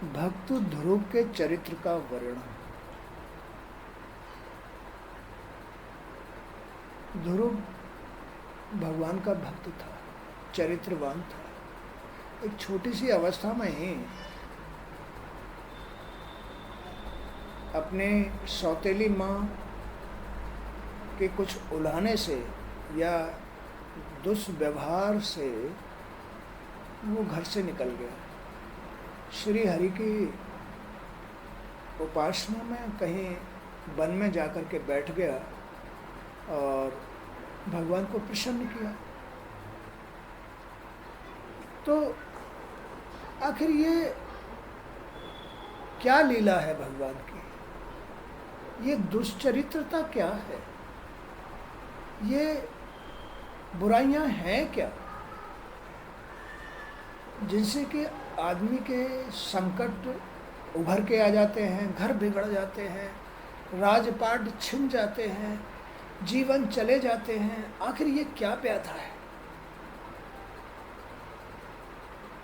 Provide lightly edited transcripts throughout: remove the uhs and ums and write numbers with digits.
भक्त ध्रुव के चरित्र का वर्णन। ध्रुव भगवान का भक्त था, चरित्रवान था। एक छोटी सी अवस्था में ही अपने सौतेली माँ के कुछ उल्हाने से या दुष्व्यवहार से वो घर से निकल गया। श्री हरि की उपासना में कहीं वन में जाकर के बैठ गया और भगवान को प्रसन्न किया। तो आखिर ये क्या लीला है भगवान की? ये दुष्चरित्रता क्या है? ये बुराइयां हैं क्या जिनसे कि आदमी के संकट उभर के आ जाते हैं, घर बिगड़ जाते हैं, राजपाट छिन जाते हैं, जीवन चले जाते हैं? आखिर ये क्या व्याधा है?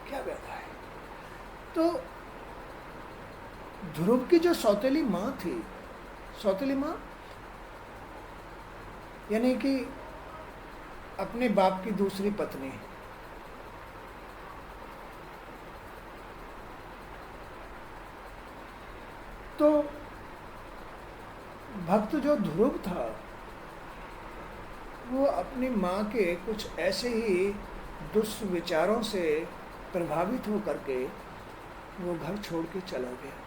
क्या व्याधा है? तो ध्रुव की जो सौतेली माँ थी, सौतेली माँ यानी कि अपने बाप की दूसरी पत्नी, तो भक्त जो ध्रुव था वो अपनी माँ के कुछ ऐसे ही दुष्विचारों से प्रभावित होकर के वो घर छोड़ के चला गया।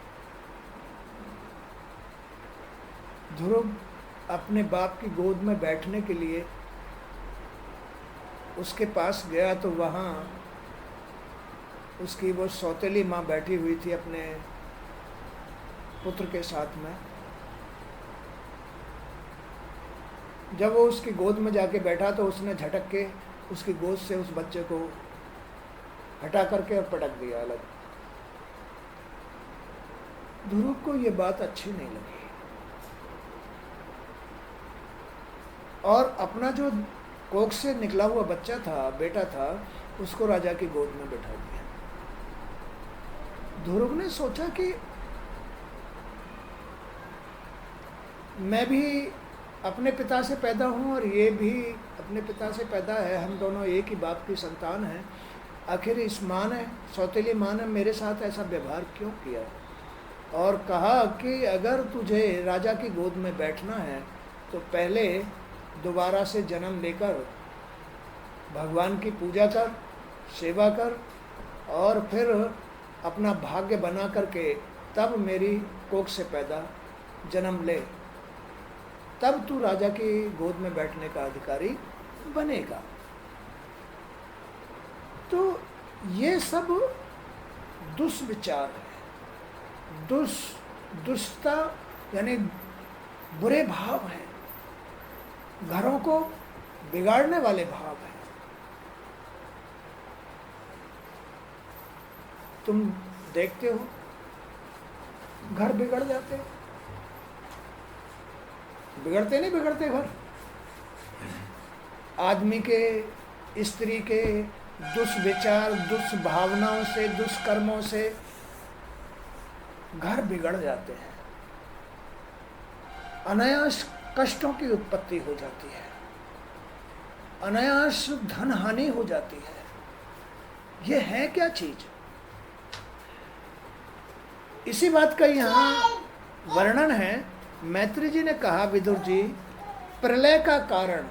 ध्रुव अपने बाप की गोद में बैठने के लिए उसके पास गया तो वहाँ उसकी वो सौतेली माँ बैठी हुई थी अपने पुत्र के साथ में। जब वो उसकी गोद में जाके बैठा तो उसने झटक के उसकी गोद से उस बच्चे को हटा करके और पटक दिया अलग। ध्रुव को ये बात अच्छी नहीं लगी और अपना जो कोख से निकला हुआ बच्चा था, बेटा था, उसको राजा की गोद में बैठा दिया। ध्रुव ने सोचा कि मैं भी अपने पिता से पैदा हूँ और ये भी अपने पिता से पैदा है, हम दोनों एक ही बाप की संतान हैं। आखिर इस माँ ने, सौतेली माँ ने मेरे साथ ऐसा व्यवहार क्यों किया? और कहा कि अगर तुझे राजा की गोद में बैठना है तो पहले दोबारा से जन्म लेकर भगवान की पूजा कर, सेवा कर और फिर अपना भाग्य बना करके तब मेरी कोख से पैदा जन्म ले, तब तू राजा की गोद में बैठने का अधिकारी बनेगा। तो ये सब दुष्विचार है, दुष्टता यानी बुरे भाव हैं, घरों को बिगाड़ने वाले भाव हैं। तुम देखते हो घर बिगड़ जाते हैं, बिगड़ते नहीं बिगड़ते घर? आदमी के, स्त्री के दुष्विचार, दुष्भावनाओं से, दुष्कर्मों से घर बिगड़ जाते हैं, अनायास कष्टों की उत्पत्ति हो जाती है, अनायास धन हानि हो जाती है। यह है क्या चीज? इसी बात का यहाँ वर्णन है। मैत्री जी ने कहा, विदुर जी, प्रलय का कारण,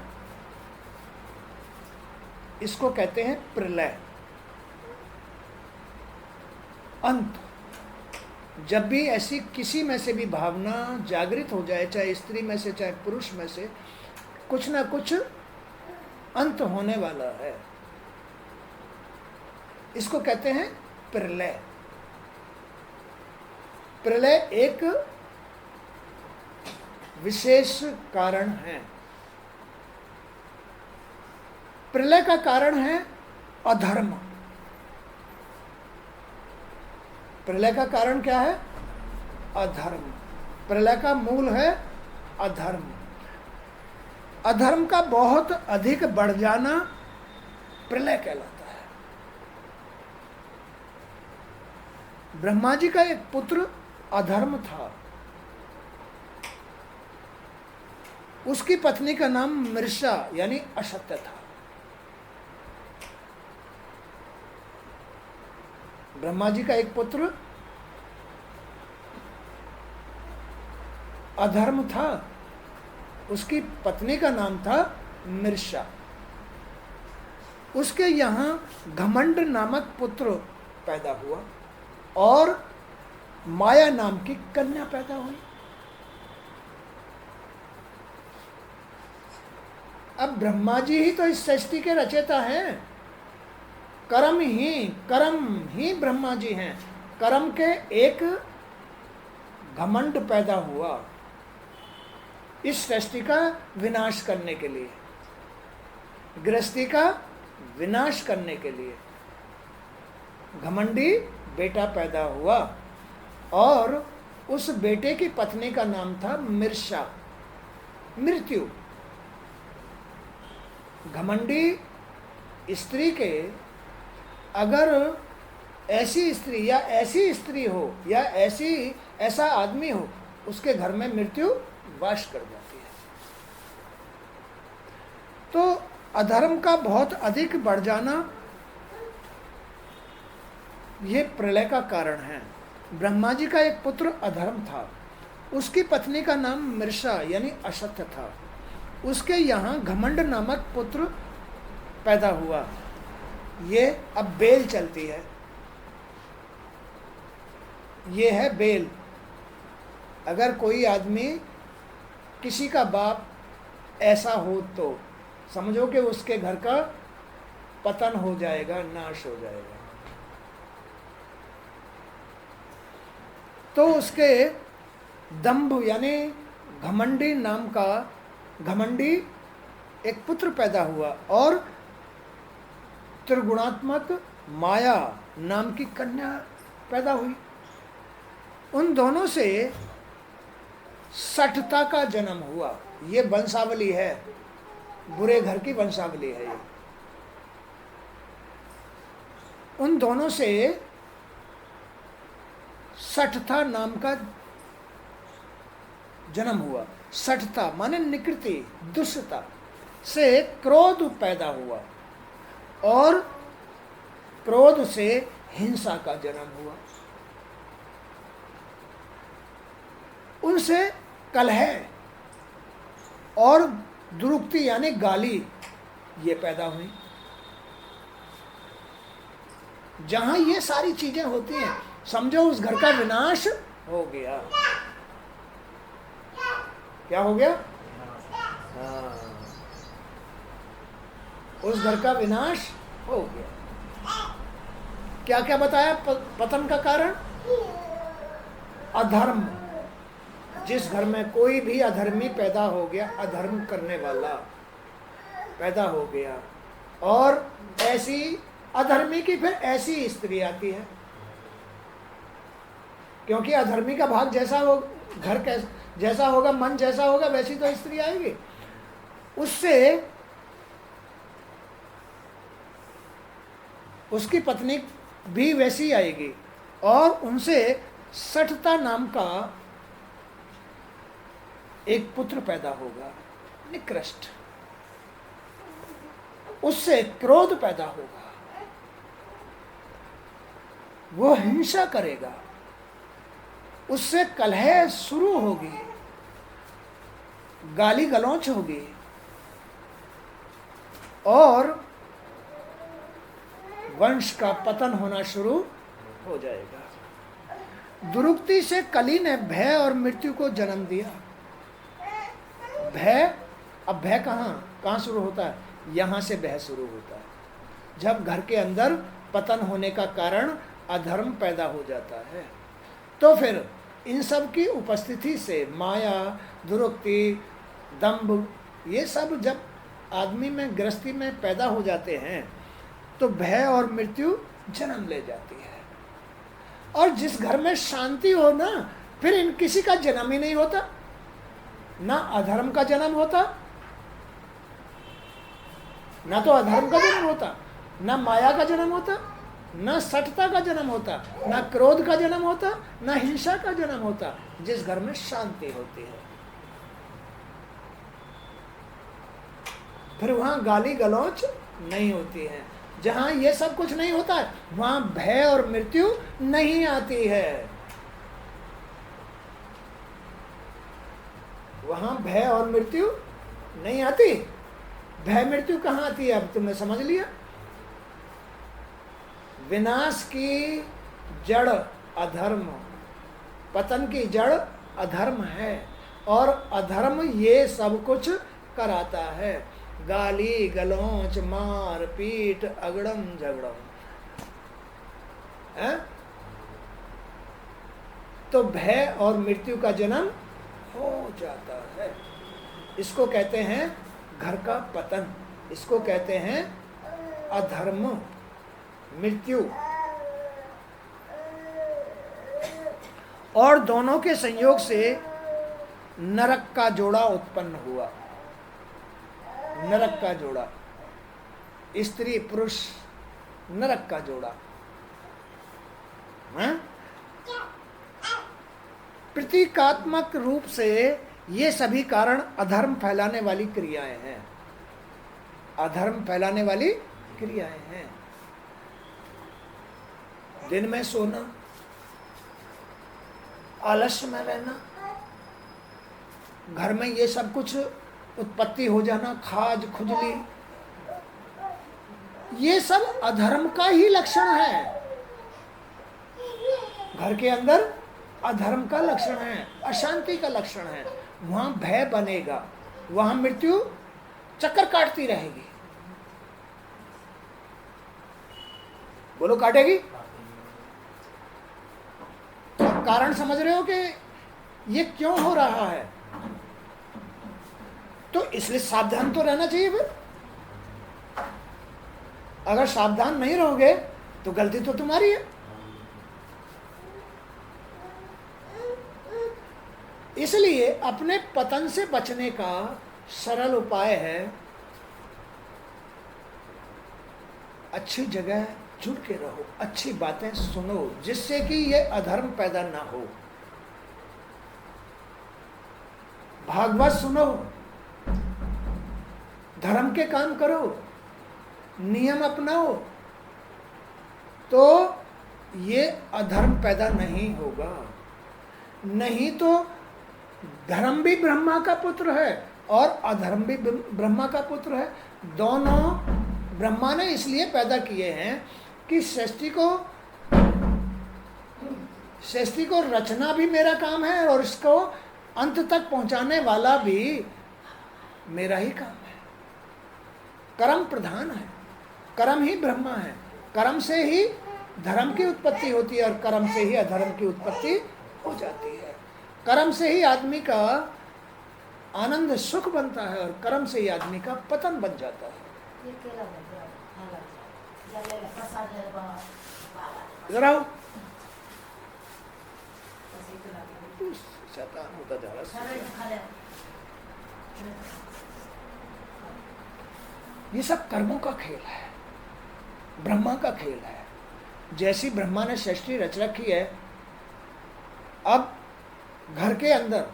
इसको कहते हैं प्रलय, अंत। जब भी ऐसी किसी में से भी भावना जागृत हो जाए, चाहे स्त्री में से चाहे पुरुष में से, कुछ ना कुछ अंत होने वाला है, इसको कहते हैं प्रलय। प्रलय एक विशेष कारण है। प्रलय का कारण है अधर्म। प्रलय का कारण क्या है? अधर्म। प्रलय का मूल है अधर्म। अधर्म का बहुत अधिक बढ़ जाना प्रलय कहलाता है। ब्रह्मा जी का एक पुत्र अधर्म था, उसकी पत्नी का नाम मृषा यानी असत्य था। ब्रह्मा जी का एक पुत्र अधर्म था, उसकी पत्नी का नाम था मृषा। उसके यहाँ घमंड नामक पुत्र पैदा हुआ और माया नाम की कन्या पैदा हुई। अब ब्रह्मा जी ही तो इस सृष्टि के रचयिता हैं, कर्म ही ब्रह्मा जी हैं। कर्म के एक घमंड पैदा हुआ इस सृष्टि का विनाश करने के लिए, गृहस्थी का विनाश करने के लिए घमंडी बेटा पैदा हुआ और उस बेटे की पत्नी का नाम था मृषा, मृत्यु। घमंडी स्त्री के अगर ऐसी स्त्री या ऐसी स्त्री हो या ऐसा आदमी हो, उसके घर में मृत्यु वास कर जाती है। तो अधर्म का बहुत अधिक बढ़ जाना ये प्रलय का कारण है। ब्रह्मा जी का एक पुत्र अधर्म था, उसकी पत्नी का नाम मृषा यानी असत्य था। उसके यहाँ घमंड नामक पुत्र पैदा हुआ। ये अब बेल चलती है, ये है बेल। अगर कोई आदमी किसी का बाप ऐसा हो तो समझो कि उसके घर का पतन हो जाएगा, नाश हो जाएगा। तो उसके दंभ यानी घमंडी नाम का घमंडी एक पुत्र पैदा हुआ और त्रिगुणात्मक माया नाम की कन्या पैदा हुई। उन दोनों से सठता का जन्म हुआ। ये वंशावली है, बुरे घर की वंशावली है ये। उन दोनों से सठता नाम का जन्म हुआ। सठता माने निकृति, दुष्टता से क्रोध पैदा हुआ और क्रोध से हिंसा का जन्म हुआ। उनसे कलह और दुरुक्ति यानी गाली ये पैदा हुई। जहां ये सारी चीजें होती हैं, समझो उस घर का विनाश हो गया। क्या हो गया? हाँ, उस घर का विनाश हो गया। क्या क्या बताया पतन का कारण? अधर्म। जिस घर में कोई भी अधर्मी पैदा हो गया, अधर्म करने वाला पैदा हो गया, और ऐसी अधर्मी की फिर ऐसी स्त्री आती है, क्योंकि अधर्मी का भाग जैसा हो, घर जैसा होगा, मन जैसा होगा, वैसी तो स्त्री आएगी। उससे उसकी पत्नी भी वैसी आएगी और उनसे सठता नाम का एक पुत्र पैदा होगा, निकृष्ट। उससे क्रोध पैदा होगा, वो हिंसा करेगा, उससे कलह शुरू होगी, गाली गलौच होगी और वंश का पतन होना शुरू हो जाएगा। दुरुक्ति से कली ने भय और मृत्यु को जन्म दिया। भय, अब भय कहाँ शुरू होता है? यहाँ से भय शुरू होता है, जब घर के अंदर पतन होने का कारण अधर्म पैदा हो जाता है। तो फिर इन सब की उपस्थिति से माया, दुरुक्ति, दंभ, ये सब जब आदमी में गृहस्थी में पैदा हो जाते हैं तो भय और मृत्यु जन्म ले जाती है। और जिस घर में शांति हो ना, फिर इन किसी का जन्म ही नहीं होता, ना अधर्म का जन्म होता, ना तो अधर्म का जन्म होता, ना माया का जन्म होता, न सठता का जन्म होता, न क्रोध का जन्म होता, न हिंसा का जन्म होता, जिस घर में शांति होती है। फिर वहां गाली गलौच नहीं होती है। जहां ये सब कुछ नहीं होता है वहां भय और मृत्यु नहीं आती है। वहां भय और मृत्यु नहीं आती। भय मृत्यु कहां आती है? अब तुमने समझ लिया। विनाश की जड़ अधर्म, पतन की जड़ अधर्म है, और अधर्म ये सब कुछ कराता है। गाली गलौच, मार पीट, अगड़म झगड़म है? तो भय और मृत्यु का जन्म हो जाता है। इसको कहते हैं घर का पतन, इसको कहते हैं अधर्म, मृत्यु। और दोनों के संयोग से नरक का जोड़ा उत्पन्न हुआ। नरक का जोड़ा, स्त्री पुरुष, नरक का जोड़ा। प्रतीकात्मक रूप से ये सभी कारण अधर्म फैलाने वाली क्रियाएं हैं। अधर्म फैलाने वाली क्रियाएं हैं। दिन में सोना, आलस्य में रहना, घर में ये सब कुछ उत्पत्ति हो जाना, खाज खुजली, ये सब अधर्म का ही लक्षण है। घर के अंदर अधर्म का लक्षण है, अशांति का लक्षण है। वहां भय बनेगा, वहां मृत्यु चक्कर काटती रहेगी। बोलो काटेगी? कारण समझ रहे हो कि ये क्यों हो रहा है? तो इसलिए सावधान तो रहना चाहिए। फिर अगर सावधान नहीं रहोगे तो गलती तो तुम्हारी है। इसलिए अपने पतन से बचने का सरल उपाय है अच्छी जगह जुड़ के रहो, अच्छी बातें सुनो, जिससे कि ये अधर्म पैदा ना हो। भागवत सुनो, धर्म के काम करो, नियम अपनाओ, तो ये अधर्म पैदा नहीं होगा। नहीं तो धर्म भी ब्रह्मा का पुत्र है और अधर्म भी ब्रह्मा का पुत्र है। दोनों ब्रह्मा ने इसलिए पैदा किए हैं कि सृष्टि को रचना भी मेरा काम है और इसको अंत तक पहुंचाने वाला भी मेरा ही काम है। कर्म प्रधान है, कर्म ही ब्रह्मा है। कर्म से ही धर्म की उत्पत्ति होती है और कर्म से ही अधर्म की उत्पत्ति हो जाती है। कर्म से ही आदमी का आनंद सुख बनता है और कर्म से ही आदमी का पतन बन जाता है। इधर आओ, शैतान होता जा रहा है। ये सब कर्मों का खेल है, ब्रह्मा का खेल है। जैसी ब्रह्मा ने सृष्टि रच रखी है, अब घर के अंदर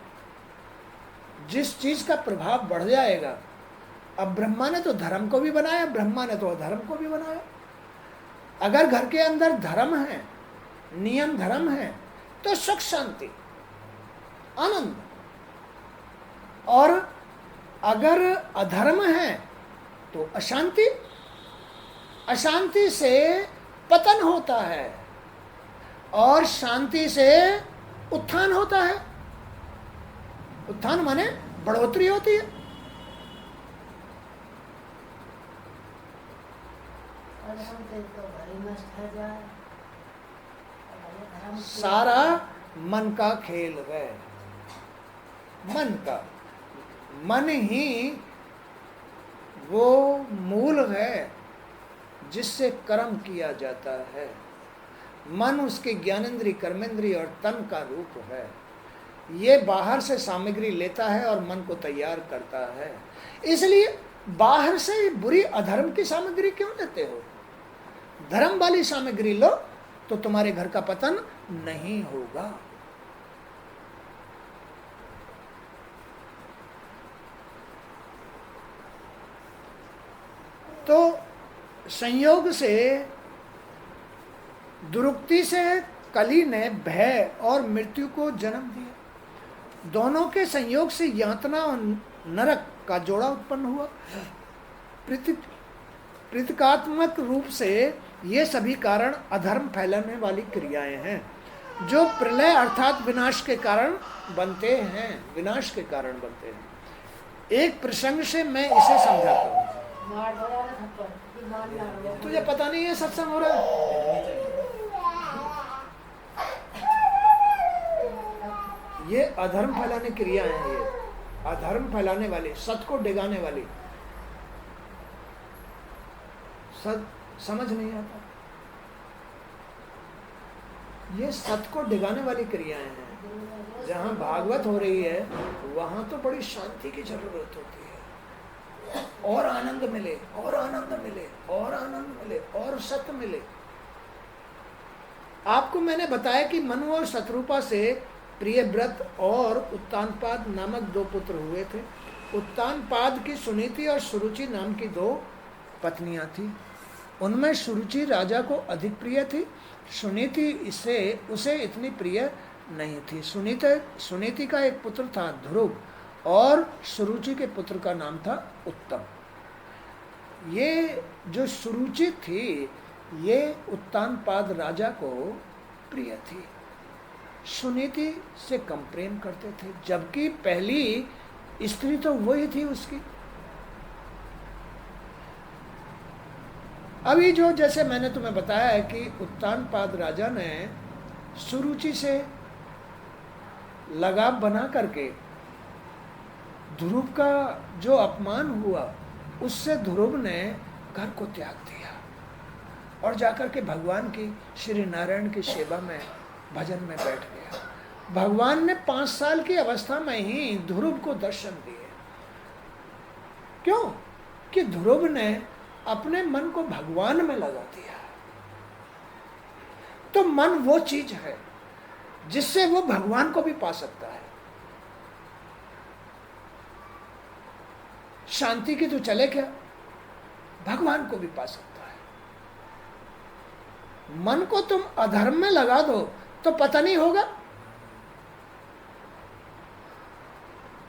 जिस चीज का प्रभाव बढ़ जाएगा, अब ब्रह्मा ने तो धर्म को भी बनाया, ब्रह्मा ने तो अधर्म को भी बनाया। अगर घर के अंदर धर्म है, नियम धर्म है, तो सुख शांति आनंद, और अगर अधर्म है तो अशांति। अशांति से पतन होता है और शांति से उत्थान होता है। उत्थान माने बढ़ोतरी होती है। सारा मन का खेल है। मन का, मन ही वो मूल है जिससे कर्म किया जाता है। मन उसके ज्ञानेंद्रिय, कर्मेंद्रिय और तन का रूप है। ये बाहर से सामग्री लेता है और मन को तैयार करता है। इसलिए बाहर से बुरी अधर्म की सामग्री क्यों लेते हो? धर्म वाली सामग्री लो तो तुम्हारे घर का पतन नहीं होगा। तो संयोग से, दुरुक्ति से कली ने भय और मृत्यु को जन्म दिया। दोनों के संयोग से यातना और नरक का जोड़ा उत्पन्न हुआ। प्रतीकात्मक रूप से ये सभी कारण अधर्म फैलाने वाली क्रियाएं हैं जो प्रलय अर्थात विनाश के कारण बनते हैं। विनाश के कारण बनते हैं। एक प्रसंग से मैं इसे समझाता हूँ। तुझे पता नहीं है सत्संग हो रहा है? ये अधर्म फैलाने क्रियाएं हैं। ये अधर्म फैलाने वाली, सत को डिगाने वाली। सत समझ नहीं आता। ये सत को डिगाने वाली क्रियाएं हैं। जहां भागवत हो रही है वहां तो बड़ी शांति की जरूरत होती है। और आनंद मिले, और आनंद मिले, और आनंद मिले, और सत्य मिले। आपको मैंने बताया कि मनु और शत्रुपा से प्रियव्रत और उत्तानपाद नामक दो पुत्र हुए थे। उत्तानपाद की सुनीति और सुरुचि नाम की दो पत्नियां थी। उनमें सुरुचि राजा को अधिक प्रिय थी, सुनीति उसे इतनी प्रिय नहीं थी। सुनीति का एक पुत्र था ध्रुव और सुरुचि के पुत्र का नाम था उत्तम। ये जो सुरुचि थी ये उत्तानपाद राजा को प्रिय थी, सुनीति से कम प्रेम करते थे, जबकि पहली स्त्री तो वही थी उसकी। अभी जो जैसे मैंने तुम्हें बताया है कि उत्तानपाद राजा ने सुरुचि से लगाव बना करके ध्रुव का जो अपमान हुआ उससे ध्रुव ने घर को त्याग दिया और जाकर के भगवान की, श्री नारायण की सेवा में, भजन में बैठ गया। भगवान ने 5 साल की अवस्था में ही ध्रुव को दर्शन दिए। क्यों? कि ध्रुव ने अपने मन को भगवान में लगा दिया। तो मन वो चीज है जिससे वो भगवान को भी पा सकता है। शांति की तो चले क्या, भगवान को भी पा सकता है। मन को तुम अधर्म में लगा दो तो पता नहीं होगा।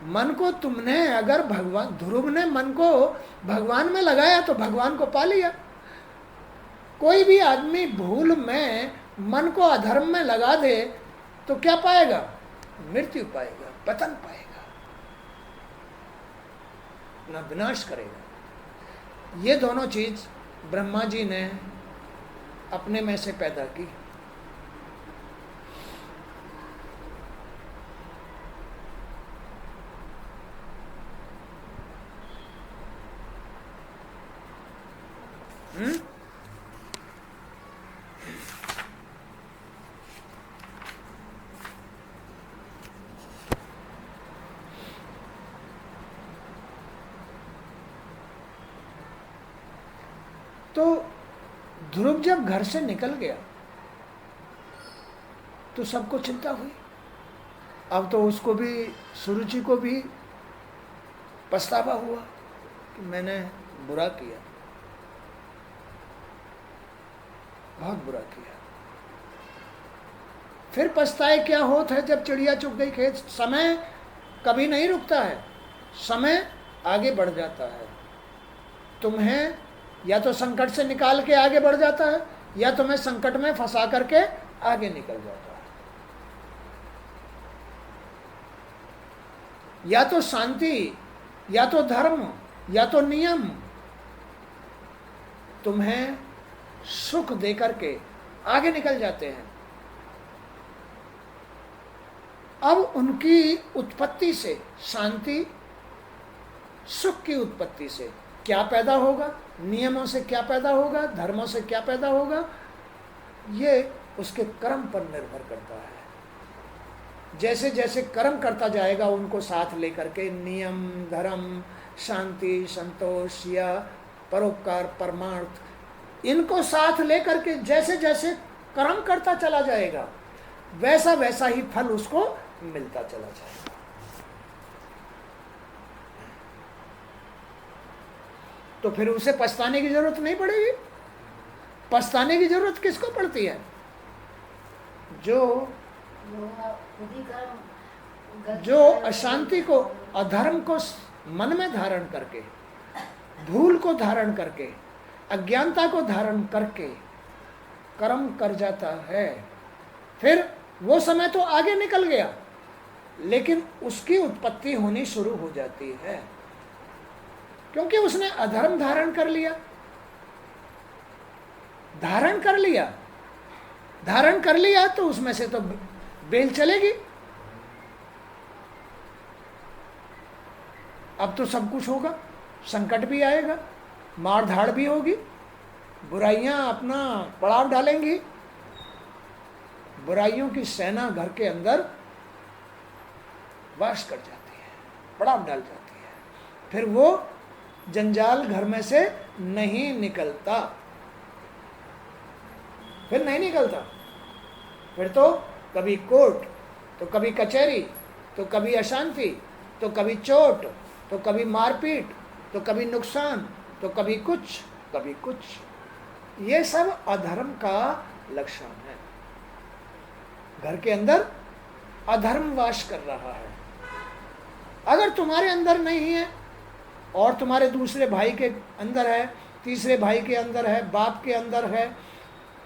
मन को तुमने अगर भगवान, ध्रुव ने मन को भगवान में लगाया तो भगवान को पा लिया। कोई भी आदमी भूल में मन को अधर्म में लगा दे तो क्या पाएगा? मृत्यु पाएगा, पतन पाएगा, ना विनाश करेगा। ये दोनों चीज ब्रह्मा जी ने अपने में से पैदा की। तो ध्रुव जब घर से निकल गया तो सबको चिंता हुई। अब तो उसको भी, सुरुचि को भी पछतावा हुआ कि मैंने बुरा किया, बहुत बुरा किया। फिर पछताए क्या होता है जब चिड़िया चुग गई खेत। समय कभी नहीं रुकता है, समय आगे बढ़ जाता है। तुम्हें या तो संकट से निकाल के आगे बढ़ जाता है या तुम्हें संकट में फंसा करके आगे निकल जाता है। या तो शांति, या तो धर्म, या तो नियम तुम्हें सुख देकर के आगे निकल जाते हैं। अब उनकी उत्पत्ति से, शांति सुख की उत्पत्ति से क्या पैदा होगा, नियमों से क्या पैदा होगा, धर्मों से क्या पैदा होगा, ये उसके कर्म पर निर्भर करता है। जैसे जैसे कर्म करता जाएगा उनको साथ लेकर के, नियम, धर्म, शांति, संतोष या परोपकार, परमार्थ, इनको साथ लेकर के जैसे जैसे कर्म करता चला जाएगा, वैसा वैसा ही फल उसको मिलता चला जाएगा। तो फिर उसे पछताने की जरूरत नहीं पड़ेगी। पछताने की जरूरत किसको पड़ती है? जो अशांति को, अधर्म को मन में धारण करके, भूल को धारण करके, अज्ञानता को धारण करके कर्म कर जाता है। फिर वो समय तो आगे निकल गया, लेकिन उसकी उत्पत्ति होनी शुरू हो जाती है, क्योंकि उसने अधर्म धारण कर लिया। धारण कर लिया, धारण कर लिया तो उसमें से तो बेल चलेगी। अब तो सब कुछ होगा, संकट भी आएगा, मार धाड़ भी होगी, बुराइयां अपना पड़ाव डालेंगी, बुराइयों की सेना घर के अंदर वास कर जाती है, पड़ाव डाल जाती है। फिर वो जंजाल घर में से नहीं निकलता, फिर नहीं निकलता। फिर तो कभी कोर्ट, तो कभी कचहरी, तो कभी अशांति, तो कभी चोट, तो कभी मारपीट, तो कभी नुकसान, तो कभी कुछ, कभी कुछ। ये सब अधर्म का लक्षण है। घर के अंदर अधर्म वास कर रहा है। अगर तुम्हारे अंदर नहीं है और तुम्हारे दूसरे भाई के अंदर है, तीसरे भाई के अंदर है, बाप के अंदर है,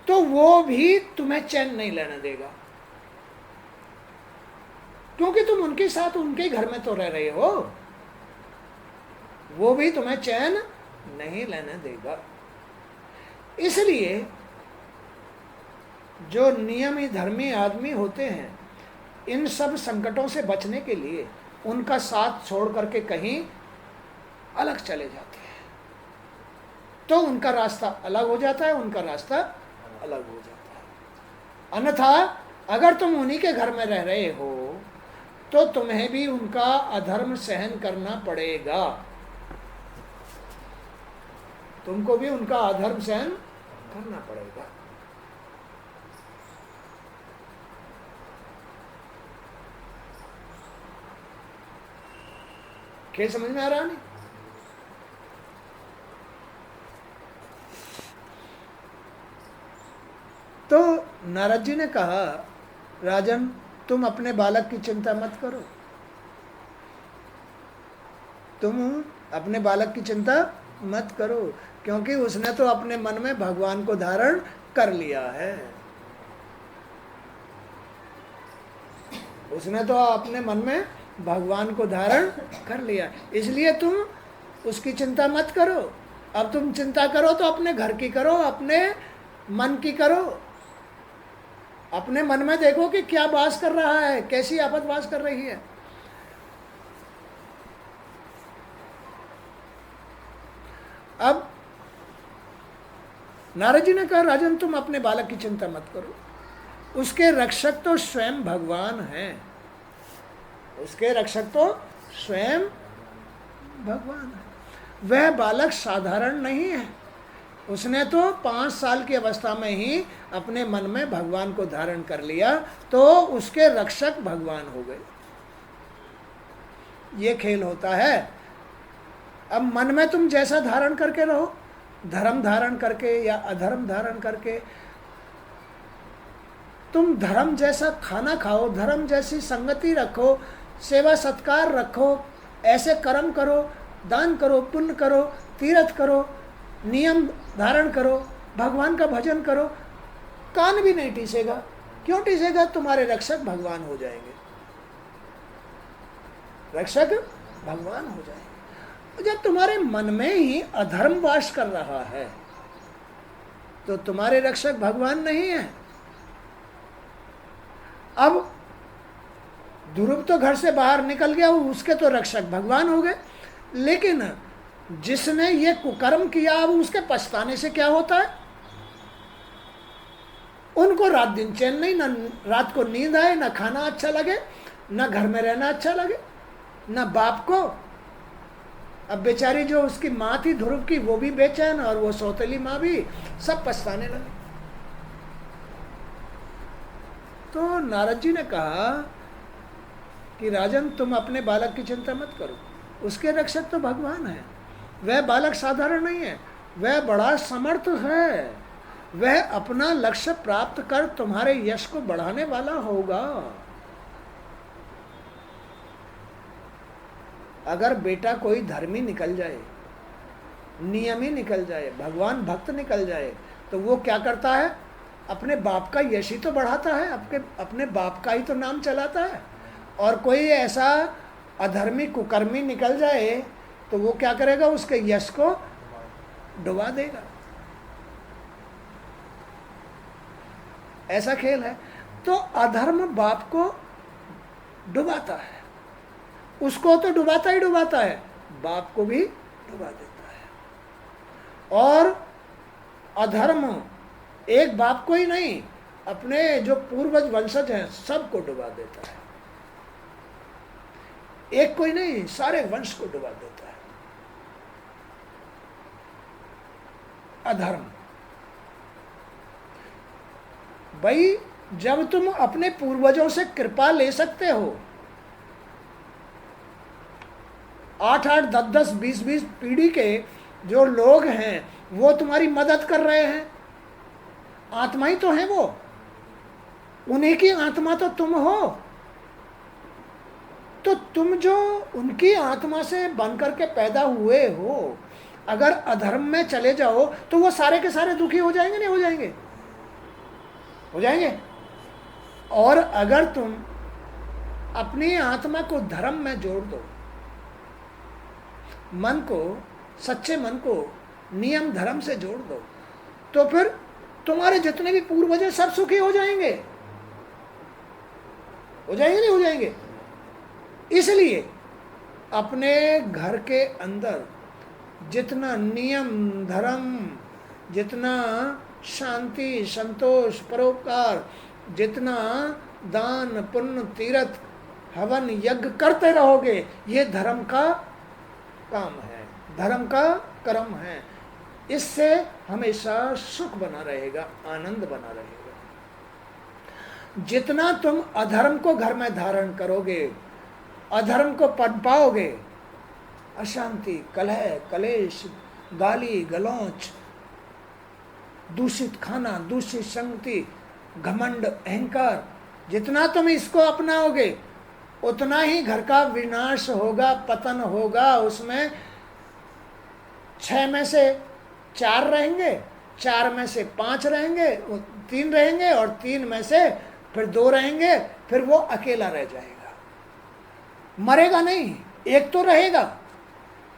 तो वो भी तुम्हें चैन नहीं लेने देगा, क्योंकि तुम उनके साथ उनके घर में तो रह रहे हो। वो भी तुम्हें चैन नहीं लेने देगा। इसलिए जो नियमी धर्मी आदमी होते हैं, इन सब संकटों से बचने के लिए उनका साथ छोड़ करके कहीं अलग चले जाते हैं, तो उनका रास्ता अलग हो जाता है, उनका रास्ता अलग हो जाता है। अन्यथा अगर तुम उन्हीं के घर में रह रहे हो तो तुम्हें भी उनका अधर्म सहन करना पड़ेगा, तुमको भी उनका अधर्म सहन करना पड़ेगा। खेल समझ में आ रहा नहीं? तो नारद जी ने कहा, राजन तुम अपने बालक की चिंता मत करो, तुम अपने बालक की चिंता मत करो, क्योंकि उसने तो अपने मन में भगवान को धारण कर लिया है। उसने तो अपने मन में भगवान को धारण कर लिया, इसलिए तुम उसकी चिंता मत करो। अब तुम चिंता करो तो अपने घर की करो, अपने मन की करो। अपने मन में देखो कि क्या वास कर रहा है, कैसी आफत वास कर रही है। अब नारद जी ने कहा, राजन तुम अपने बालक की चिंता मत करो, उसके रक्षक तो स्वयं भगवान हैं, उसके रक्षक तो स्वयं भगवान है। वह बालक साधारण नहीं है, उसने तो 5 साल की अवस्था में ही अपने मन में भगवान को धारण कर लिया, तो उसके रक्षक भगवान हो गए। ये खेल होता है। अब मन में तुम जैसा धारण करके रहो, धर्म धारण करके या अधर्म धारण करके, तुम धर्म जैसा खाना खाओ, धर्म जैसी संगति रखो, सेवा सत्कार रखो, ऐसे कर्म करो, दान करो, पुण्य करो, तीर्थ करो, नियम धारण करो, भगवान का भजन करो, कान भी नहीं टीसेगा। क्यों टीसेगा? तुम्हारे रक्षक भगवान हो जाएंगे, रक्षक भगवान हो जाएंगे। जब तुम्हारे मन में ही अधर्म वास कर रहा है तो तुम्हारे रक्षक भगवान नहीं है। अब ध्रुव तो घर से बाहर निकल गया, उसके तो रक्षक भगवान हो गए, लेकिन जिसने ये कुकर्म किया अब उसके पछताने से क्या होता है? उनको रात दिन चैन नहीं, ना रात को नींद आए, ना खाना अच्छा लगे, ना घर में रहना अच्छा लगे, ना बाप को अब बेचारी जो उसकी माँ थी ध्रुव की, वो भी बेचैन, और वो सौतेली माँ भी, सब पछताने लगे। तो नारद जी ने कहा कि राजन, तुम अपने बालक की चिंता मत करो, उसके रक्षक तो भगवान है। वह बालक साधारण नहीं है, वह बड़ा समर्थ है, वह अपना लक्ष्य प्राप्त कर तुम्हारे यश को बढ़ाने वाला होगा। अगर बेटा कोई धर्मी निकल जाए, नियमी निकल जाए, भगवान भक्त निकल जाए, तो वो क्या करता है? अपने बाप का यश ही तो बढ़ाता है, अपने बाप का ही तो नाम चलाता है। और कोई ऐसा अधर्मी कुकर्मी निकल जाए तो वो क्या करेगा? उसके यश को डुबा देगा। ऐसा खेल है। तो अधर्म बाप को डुबाता है, उसको तो डुबाता ही डुबाता है, बाप को भी डुबा देता है। और अधर्म एक बाप को ही नहीं, अपने जो पूर्वज वंशज हैं सबको डुबा देता है। एक कोई नहीं, सारे वंश को डुबा देता है अधर्म। भाई, जब तुम अपने पूर्वजों से कृपा ले सकते हो, 8-8, 10-10, 20-20 पीढ़ी के जो लोग हैं वो तुम्हारी मदद कर रहे हैं, आत्मा ही तो है वो, उन्हीं की आत्मा तो तुम हो। तो तुम जो उनकी आत्मा से बन करके पैदा हुए हो, अगर अधर्म में चले जाओ तो वो सारे के सारे दुखी हो जाएंगे, नहीं हो जाएंगे? हो जाएंगे। और अगर तुम अपनी आत्मा को धर्म में जोड़ दो, मन को, सच्चे मन को नियम धर्म से जोड़ दो, तो फिर तुम्हारे जितने भी पूर्वज हैं सब सुखी हो जाएंगे। हो जाएंगे, नहीं हो जाएंगे? इसलिए अपने घर के अंदर जितना नियम धर्म, जितना शांति संतोष परोपकार, जितना दान पुण्य तीर्थ हवन यज्ञ करते रहोगे, ये धर्म का काम है, धर्म का कर्म है। इससे हमेशा सुख बना रहेगा, आनंद बना रहेगा। जितना तुम अधर्म को घर में धारण करोगे, अधर्म को पनपाओगे, अशांति, कलह, कलेश, गाली गलौच, दूषित खाना, दूषित संगति, घमंड, अहंकार, जितना तुम इसको अपनाओगे उतना ही घर का विनाश होगा, पतन होगा। उसमें 6 में से 4 रहेंगे, 4 में से 5 रहेंगे, 3 रहेंगे, और 3 में से फिर 2 रहेंगे, फिर वो अकेला रह जाएगा, मरेगा नहीं, एक तो रहेगा।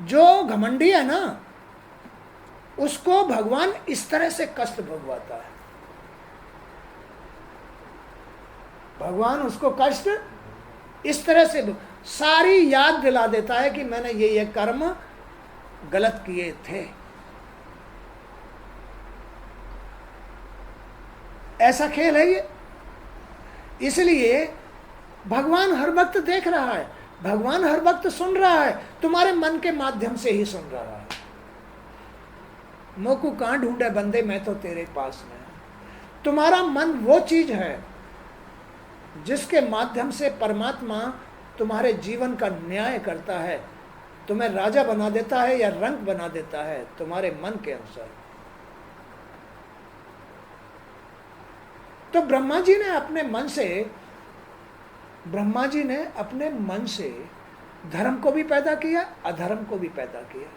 जो घमंडी है ना, उसको भगवान इस तरह से कष्ट भोगवाता है, भगवान उसको कष्ट इस तरह से सारी याद दिला देता है कि मैंने ये कर्म गलत किए थे। ऐसा खेल है ये। इसलिए भगवान हर वक्त देख रहा है, भगवान हर वक्त सुन रहा है, तुम्हारे मन के माध्यम से ही सुन रहा है। मोकू कहां ढूंढे बंदे, मैं तो तेरे पास में। तुम्हारा मन वो चीज है जिसके माध्यम से परमात्मा तुम्हारे जीवन का न्याय करता है, तुम्हें राजा बना देता है या रंक बना देता है तुम्हारे मन के अनुसार। तो ब्रह्मा जी ने अपने मन से धर्म को भी पैदा किया, अधर्म को भी पैदा किया।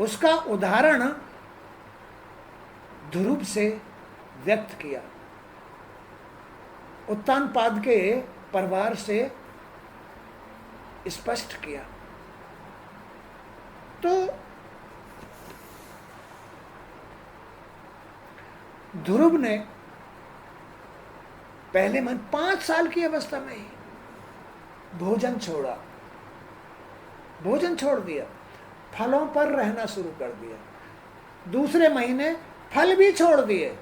उसका उदाहरण ध्रुव से व्यक्त किया, उत्तानपाद के परिवार से स्पष्ट किया। तो ध्रुव ने पहले 5 साल की अवस्था में ही भोजन छोड़ा, भोजन छोड़ दिया, फलों पर रहना शुरू कर दिया। दूसरे महीने फल भी छोड़ दिए,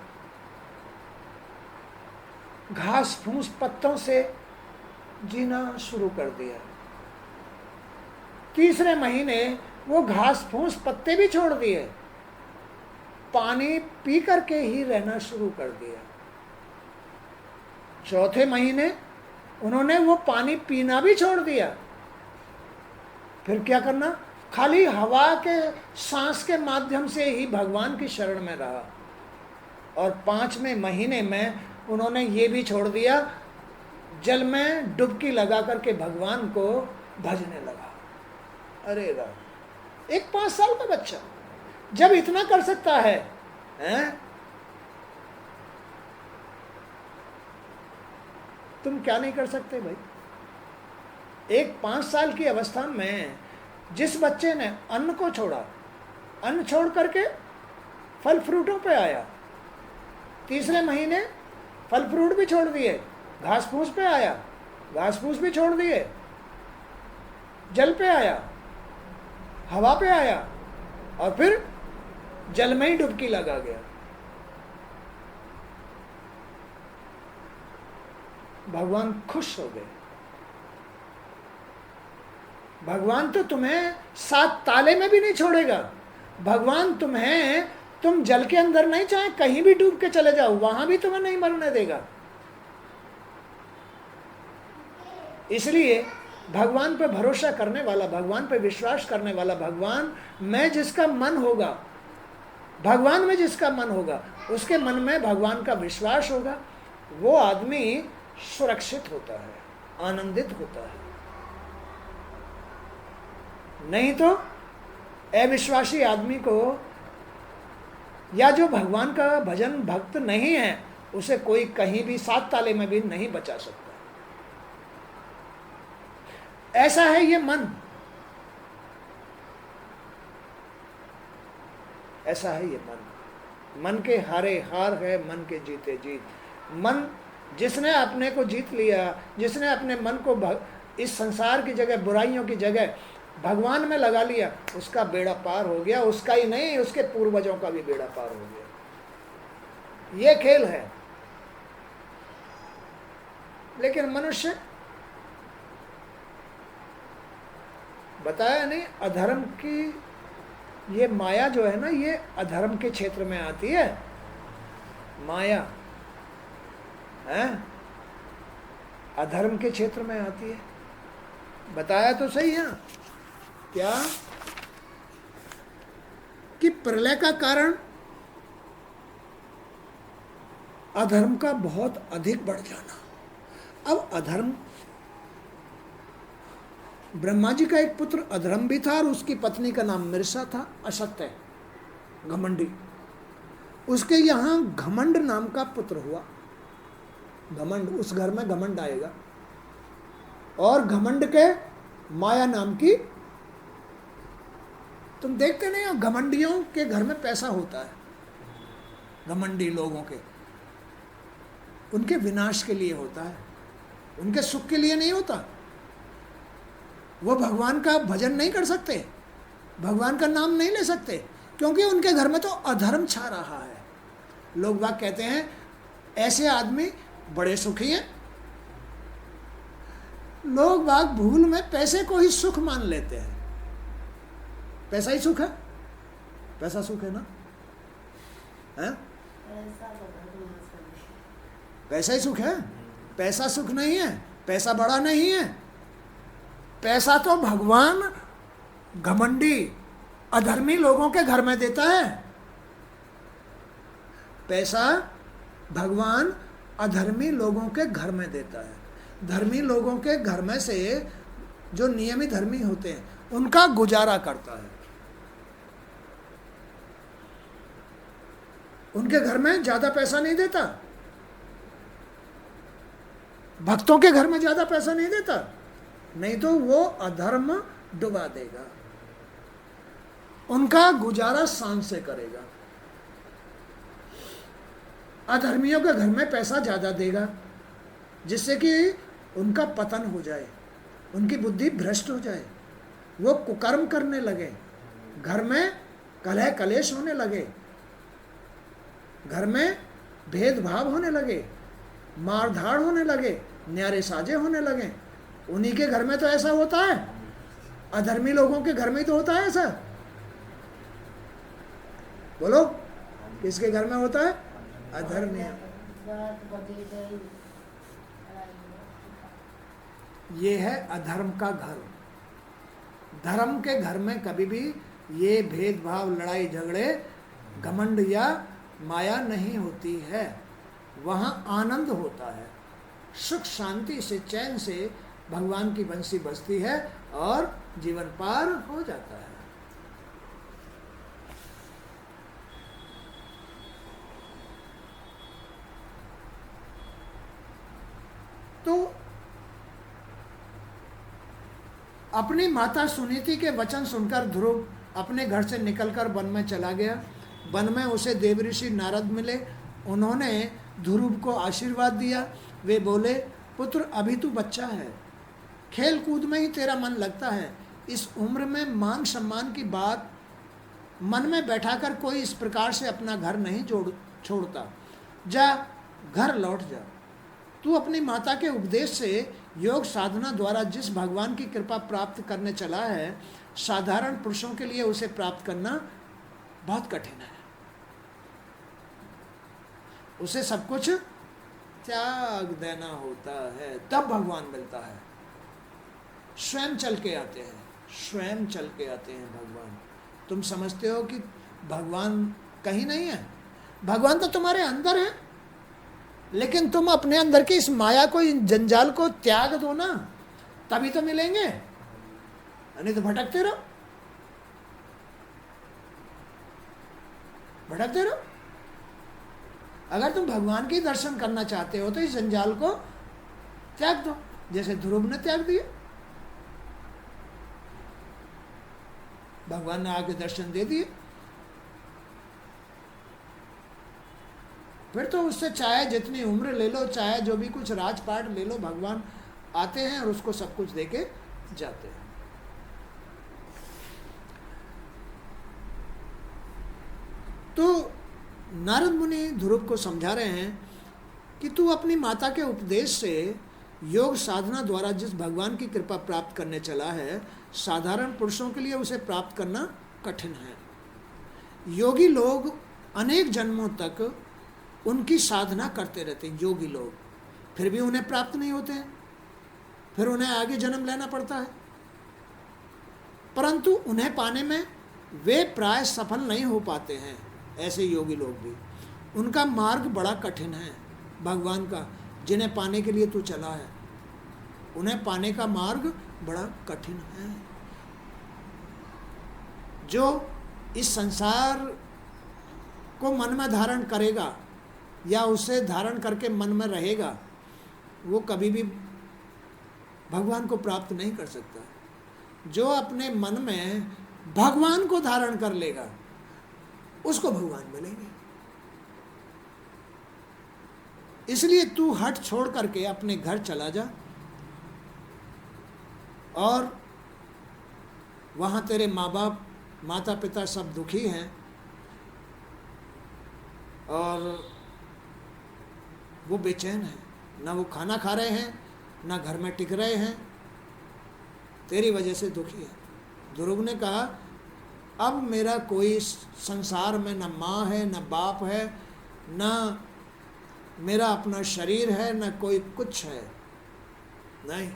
घास फूस पत्तों से जीना शुरू कर दिया। तीसरे महीने वो घास फूस पत्ते भी छोड़ दिए, पानी पी करके ही रहना शुरू कर दिया। चौथे महीने उन्होंने वो पानी पीना भी छोड़ दिया। फिर क्या करना, खाली हवा के सांस के माध्यम से ही भगवान की शरण में रहा। और 5वें महीने में उन्होंने ये भी छोड़ दिया, जल में डुबकी लगा करके भगवान को भजने लगा। अरे राम, एक 5 साल का बच्चा जब इतना कर सकता है, हैं? तुम क्या नहीं कर सकते भाई? एक 5 साल की अवस्था में जिस बच्चे ने अन्न को छोड़ा, अन्न छोड़ करके फल फ्रूटों पे आया, तीसरे महीने फल फ्रूट भी छोड़ दिए, घास फूस पे आया, घास फूस भी छोड़ दिए, जल पे आया, हवा पे आया, और फिर जल में ही डुबकी लगा गया। भगवान खुश हो गए। भगवान तो तुम्हें 7 ताले में भी नहीं छोड़ेगा। भगवान तुम्हें, तुम जल के अंदर नहीं, चाहे कहीं भी डूब के चले जाओ, वहां भी तुम्हें नहीं मरने देगा। इसलिए भगवान पे भरोसा करने वाला, भगवान पे विश्वास करने वाला, भगवान में जिसका मन होगा, भगवान में जिसका मन होगा, उसके मन में भगवान का विश्वास होगा, वो आदमी सुरक्षित होता है, आनंदित होता है। नहीं तो अविश्वासी आदमी को, या जो भगवान का भजन भक्त नहीं है, उसे कोई कहीं भी 7 ताले में भी नहीं बचा सकता। ऐसा है ये मन, ऐसा है ये मन। मन के हारे हार है, मन के जीते जीत। मन जिसने अपने को जीत लिया, जिसने अपने मन को इस संसार की जगह, बुराइयों की जगह भगवान में लगा लिया, उसका बेड़ा पार हो गया। उसका ही नहीं, उसके पूर्वजों का भी बेड़ा पार हो गया। ये खेल है। लेकिन मनुष्य, बताया नहीं, अधर्म की ये माया जो है ना, ये अधर्म के क्षेत्र में आती है। माया है, अधर्म के क्षेत्र में आती है। बताया तो सही है क्या, कि प्रलय का कारण अधर्म का बहुत अधिक बढ़ जाना। अब अधर्म, ब्रह्मा जी का एक पुत्र अधर्म भी था, और उसकी पत्नी का नाम मिर्सा था, असत्य, घमंडी। उसके यहाँ घमंड नाम का पुत्र हुआ। घमंड, उस घर में घमंड आएगा। और घमंड के माया नाम की, तुम देखते नहीं हो, घमंडियों के घर में पैसा होता है। घमंडी लोगों के, उनके विनाश के लिए होता है, उनके सुख के लिए नहीं होता। वो भगवान का भजन नहीं कर सकते, भगवान का नाम नहीं ले सकते, क्योंकि उनके घर में तो अधर्म छा रहा है। लोग बाग कहते हैं ऐसे आदमी बड़े सुखी हैं। लोग बाग भूल में पैसे को ही सुख मान लेते हैं। पैसा ही सुख है, पैसा सुख है ना, है? पैसा ही सुख है, पैसा सुख नहीं है, पैसा बड़ा नहीं है। पैसा तो भगवान घमंडी अधर्मी लोगों के घर में देता है। पैसा भगवान अधर्मी लोगों के घर में देता है। धर्मी लोगों के घर में से जो नियमित धर्मी होते हैं, उनका गुजारा करता है। उनके घर में ज्यादा पैसा नहीं देता, भक्तों के घर में ज्यादा पैसा नहीं देता, नहीं तो वो अधर्म डुबा देगा, उनका गुजारा शान से करेगा। अधर्मियों के घर में पैसा ज्यादा देगा, जिससे कि उनका पतन हो जाए, उनकी बुद्धि भ्रष्ट हो जाए, वो कुकर्म करने लगे, घर में कलह कलेश होने लगे, घर में भेदभाव होने लगे, मारधाड़ होने लगे, न्यारे साजे होने लगे। उन्हीं के घर में तो ऐसा होता है, अधर्मी लोगों के घर में तो होता है ऐसा। बोलो, किसके घर में होता है? अधर्मी। ये है अधर्म का घर। धर्म के घर में कभी भी ये भेदभाव, लड़ाई झगड़े, घमंड या माया नहीं होती है। वहाँ आनंद होता है, सुख शांति से, चैन से भगवान की बंसी बजती है और जीवन पार हो जाता है। तो अपनी माता सुनीति के वचन सुनकर ध्रुव अपने घर से निकलकर वन में चला गया। वन में उसे देवऋषि नारद मिले। उन्होंने ध्रुव को आशीर्वाद दिया। वे बोले, पुत्र अभी तू बच्चा है, खेल कूद में ही तेरा मन लगता है। इस उम्र में मान सम्मान की बात मन में बैठाकर कोई इस प्रकार से अपना घर नहीं छोड़ता। जा, घर लौट जा। तू अपनी माता के उपदेश से योग साधना द्वारा जिस भगवान की कृपा प्राप्त करने चला है, साधारण पुरुषों के लिए उसे प्राप्त करना बहुत कठिन है। उसे सब कुछ त्याग देना होता है, तब भगवान मिलता है। स्वयं चल के आते हैं, स्वयं चल के आते हैं भगवान। तुम समझते हो कि भगवान कहीं नहीं है? भगवान तो तुम्हारे अंदर है, लेकिन तुम अपने अंदर की इस माया को, इन जंजाल को त्याग दो ना, तभी तो मिलेंगे, नहीं तो भटकते रहो, भटकते रहो। अगर तुम भगवान के दर्शन करना चाहते हो तो इस जंजाल को त्याग दो, जैसे ध्रुव ने त्याग दिया। भगवान ने आके दर्शन दे दिए। फिर तो उससे चाहे जितनी उम्र ले लो, चाहे जो भी कुछ राजपाट ले लो, भगवान आते हैं और उसको सब कुछ देके जाते हैं। तो नारद मुनि ध्रुव को समझा रहे हैं कि तू अपनी माता के उपदेश से योग साधना द्वारा जिस भगवान की कृपा प्राप्त करने चला है, साधारण पुरुषों के लिए उसे प्राप्त करना कठिन है। योगी लोग अनेक जन्मों तक उनकी साधना करते रहते हैं, योगी लोग, फिर भी उन्हें प्राप्त नहीं होते हैं, फिर उन्हें आगे जन्म लेना पड़ता है। परंतु उन्हें पाने में वे प्राय सफल नहीं हो पाते हैं। ऐसे योगी लोग भी, उनका मार्ग बड़ा कठिन है भगवान का, जिन्हें पाने के लिए तू चला है, उन्हें पाने का मार्ग बड़ा कठिन है। जो इस संसार को मन में धारण करेगा या उसे धारण करके मन में रहेगा, वो कभी भी भगवान को प्राप्त नहीं कर सकता। जो अपने मन में भगवान को धारण कर लेगा, उसको भगवान मिलेंगे। इसलिए तू हट छोड़ करके अपने घर चला जा, और वहाँ तेरे माँ बाप, माता पिता सब दुखी हैं, और वो बेचैन है, ना वो खाना खा रहे हैं, ना घर में टिक रहे हैं, तेरी वजह से दुखी है। ध्रुव ने कहा, अब मेरा कोई संसार में न माँ है, न बाप है, न मेरा अपना शरीर है, न कोई कुछ है, नहीं,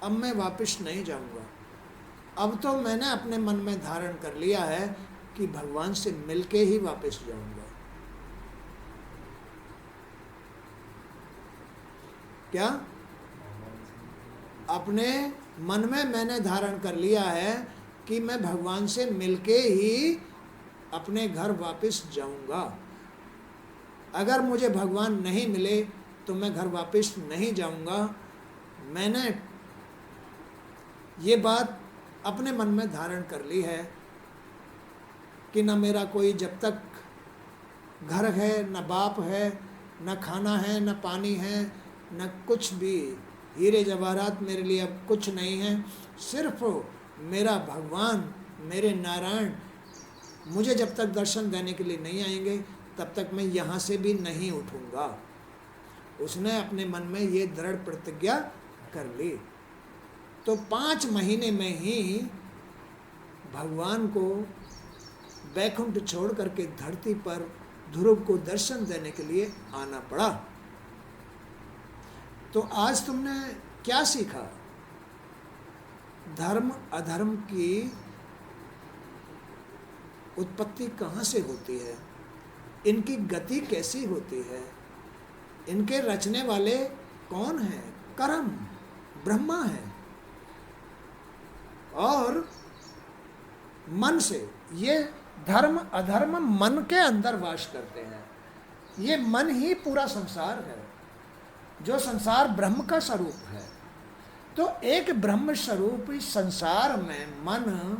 अब मैं वापस नहीं जाऊंगा। अब तो मैंने अपने मन में धारण कर लिया है कि भगवान से मिलके ही वापस जाऊंगा। क्या? अपने मन में मैंने धारण कर लिया है कि मैं भगवान से मिलके ही अपने घर वापस जाऊंगा। अगर मुझे भगवान नहीं मिले तो मैं घर वापस नहीं जाऊंगा। मैंने ये बात अपने मन में धारण कर ली है कि न मेरा कोई जब तक घर है, न बाप है, न खाना है, न पानी है, न कुछ भी, हीरे जवाहरात मेरे लिए अब कुछ नहीं है। सिर्फ मेरा भगवान, मेरे नारायण मुझे जब तक दर्शन देने के लिए नहीं आएंगे, तब तक मैं यहाँ से भी नहीं उठूँगा। उसने अपने मन में ये दृढ़ प्रतिज्ञा कर ली। तो 5 महीने में ही भगवान को बैकुंठ छोड़ करके धरती पर ध्रुव को दर्शन देने के लिए आना पड़ा। तो आज तुमने क्या सीखा? धर्म अधर्म की उत्पत्ति कहाँ से होती है, इनकी गति कैसी होती है, इनके रचने वाले कौन हैं? कर्म, ब्रह्मा है। और मन से, ये धर्म अधर्म मन के अंदर वास करते हैं। ये मन ही पूरा संसार है, जो संसार ब्रह्म का स्वरूप है। तो एक ब्रह्म स्वरूप इस संसार में मन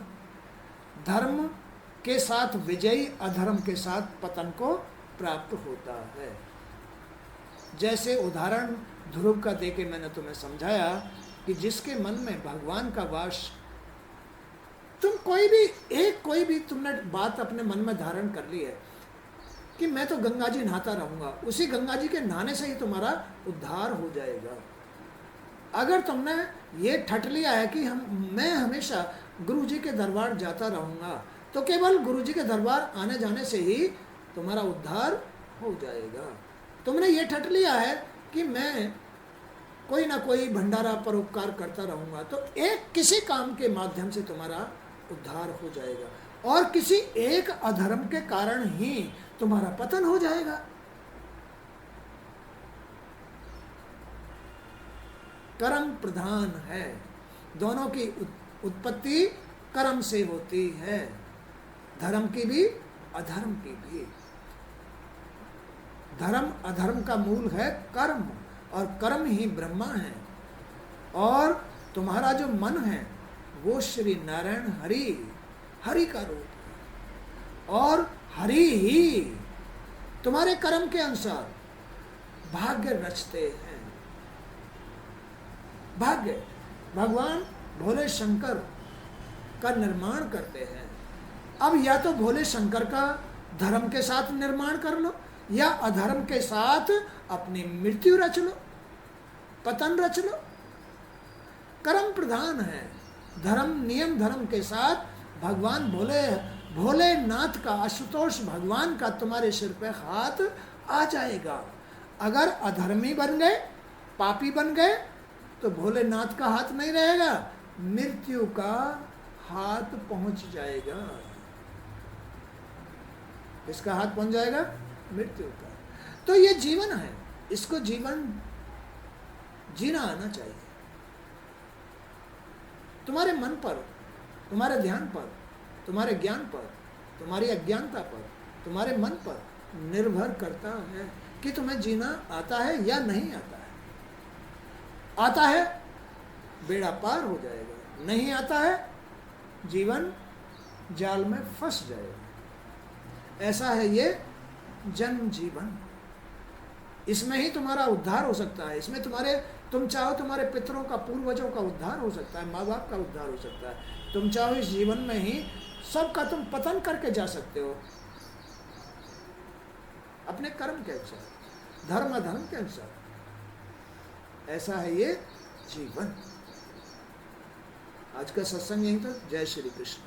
धर्म के साथ विजयी, अधर्म के साथ पतन को प्राप्त होता है। जैसे उदाहरण ध्रुव का देके मैंने तुम्हें समझाया कि जिसके मन में भगवान का वास, तुम कोई भी तुमने बात अपने मन में धारण कर ली है कि मैं तो गंगा जी नहाता रहूंगा, उसी गंगा जी के नहाने से ही तुम्हारा उद्धार हो जाएगा। अगर तुमने ये ठट लिया है कि मैं हमेशा गुरु जी के दरबार जाता रहूंगा, तो केवल गुरु जी के दरबार आने जाने से ही तुम्हारा उद्धार हो जाएगा। तुमने ये ठट लिया है कि मैं कोई ना कोई भंडारा परोपकार करता रहूंगा, तो एक किसी काम के माध्यम से तुम्हारा उद्धार हो जाएगा, और किसी एक अधर्म के कारण ही तुम्हारा पतन हो जाएगा। कर्म प्रधान है, दोनों की उत्पत्ति कर्म से होती है, धर्म की भी अधर्म की भी। धर्म अधर्म का मूल है कर्म, और कर्म ही ब्रह्मा है। और तुम्हारा जो मन है वो श्री नारायण हरि का रूप है, और हरि ही तुम्हारे कर्म के अनुसार भाग्य रचते हैं। भाग्य भगवान भोले शंकर का निर्माण करते हैं। अब या तो भोले शंकर का धर्म के साथ निर्माण कर लो, या अधर्म के साथ अपनी मृत्यु रच लो, पतन रच लो। कर्म प्रधान है। धर्म, नियम धर्म के साथ भगवान भोलेनाथ का, आशुतोष भगवान का तुम्हारे सिर पे हाथ आ जाएगा। अगर अधर्मी बन गए, पापी बन गए, तो भोलेनाथ का हाथ नहीं रहेगा, मृत्यु का हाथ पहुंच जाएगा। किसका हाथ पहुंच जाएगा? मृत्यु का। तो ये जीवन है, इसको जीवन जीना आना चाहिए। तुम्हारे मन पर, तुम्हारे ध्यान पर, तुम्हारे ज्ञान पर, तुम्हारी अज्ञानता पर, तुम्हारे मन पर निर्भर करता है कि तुम्हें जीना आता है या नहीं आता है। आता है बेड़ा पार हो जाएगा, नहीं आता है जीवन जाल में फंस जाएगा। ऐसा है ये जन्म जीवन। इसमें ही तुम्हारा उद्धार हो सकता है। इसमें तुम चाहो तुम्हारे पितरों का, पूर्वजों का उद्धार हो सकता है, माँ बाप का उद्धार हो सकता है। तुम चाहो इस जीवन में ही सबका तुम पतन करके जा सकते हो, अपने कर्म के अनुसार, धर्म अधर्म के अनुसार। ऐसा है ये जीवन। आज का सत्संग यहीं तक। जय श्री कृष्ण।